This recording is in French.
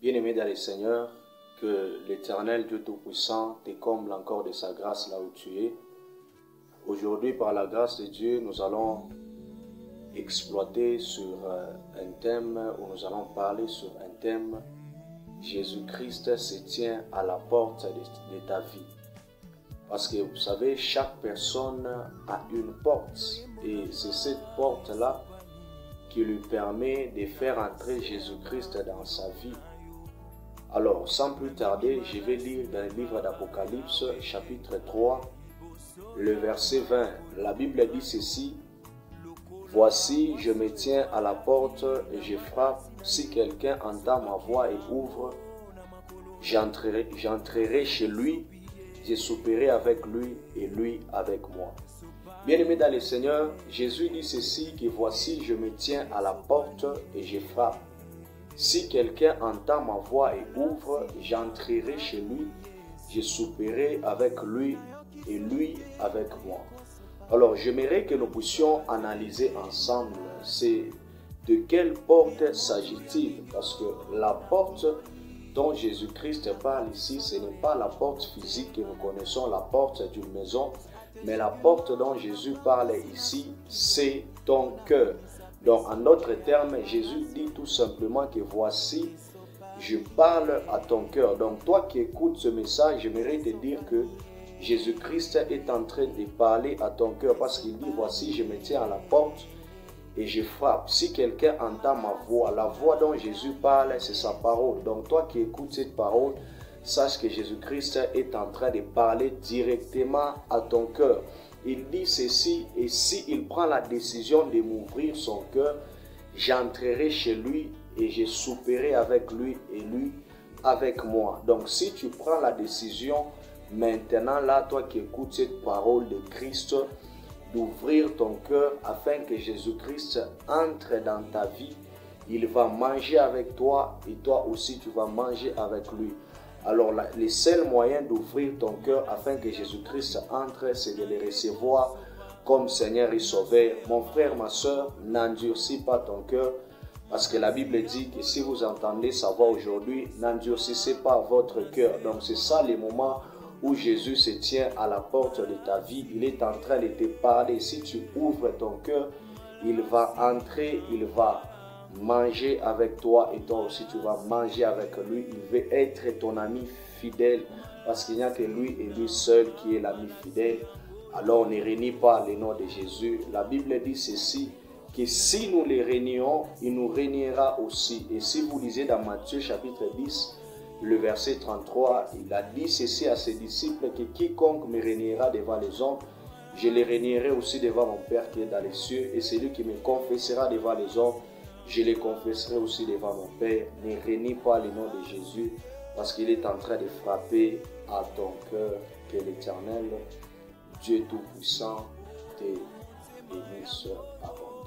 Bien-aimé dans le Seigneur, que l'Éternel Dieu Tout-Puissant te comble encore de sa grâce là où tu es. Aujourd'hui, par la grâce de Dieu, nous allons exploiter sur un thème, où nous allons parler sur un thème: Jésus-Christ se tient à la porte de ta vie. Parce que vous savez, chaque personne a une porte, et c'est cette porte-là qui lui permet de faire entrer Jésus-Christ dans sa vie. Alors, sans plus tarder, je vais lire dans le livre d'Apocalypse, chapitre 3, le verset 20. La Bible dit ceci: « Voici, je me tiens à la porte et je frappe. Si quelqu'un entend ma voix et ouvre, j'entrerai chez lui, je souperai avec lui et lui avec moi. » Bien-aimé dans le Seigneur, Jésus dit ceci, que voici, je me tiens à la porte et je frappe. Si quelqu'un entend ma voix et ouvre, j'entrerai chez lui, je souperai avec lui et lui avec moi. Alors, j'aimerais que nous puissions analyser ensemble, c'est de quelle porte s'agit-il? Parce que la porte dont Jésus-Christ parle ici, ce n'est pas la porte physique que nous connaissons, la porte d'une maison, mais la porte dont Jésus parle ici, c'est ton cœur. Donc, en d'autres termes, Jésus dit tout simplement que voici, je parle à ton cœur. Donc, toi qui écoutes ce message, j'aimerais te dire que Jésus-Christ est en train de parler à ton cœur parce qu'il dit, voici, je me tiens à la porte et je frappe. Si quelqu'un entend ma voix, la voix dont Jésus parle, c'est sa parole. Donc, toi qui écoutes cette parole, sache que Jésus-Christ est en train de parler directement à ton cœur. Il dit ceci, et s'il prend la décision de m'ouvrir son cœur, j'entrerai chez lui et je souperai avec lui et lui avec moi. Donc si tu prends la décision maintenant, là, toi qui écoutes cette parole de Christ, d'ouvrir ton cœur afin que Jésus-Christ entre dans ta vie, il va manger avec toi et toi aussi tu vas manger avec lui. Alors, le seul moyen d'ouvrir ton cœur afin que Jésus-Christ entre, c'est de le recevoir comme Seigneur et Sauveur. Mon frère, ma soeur, n'endurcis pas ton cœur, parce que la Bible dit que si vous entendez sa voix aujourd'hui, n'endurcissez pas votre cœur. Donc, c'est ça le moment où Jésus se tient à la porte de ta vie. Il est en train de te parler. Si tu ouvres ton cœur, il va entrer, il va manger avec toi et toi aussi tu vas manger avec lui. Il veut être ton ami fidèle parce qu'il n'y a que lui et lui seul qui est l'ami fidèle. Alors ne renie pas le nom de Jésus. La Bible dit ceci, que si nous le régnons, il nous régnera aussi. Et si vous lisez dans Matthieu chapitre 10, le verset 33, il a dit ceci à ses disciples, que quiconque me régnera devant les hommes, je le régnerai aussi devant mon Père qui est dans les cieux, et celui qui me confessera devant les hommes, je les confesserai aussi devant mon Père. Ne renie pas le nom de Jésus parce qu'il est en train de frapper à ton cœur. Que l'Éternel, Dieu Tout-Puissant, te bénisse abondamment.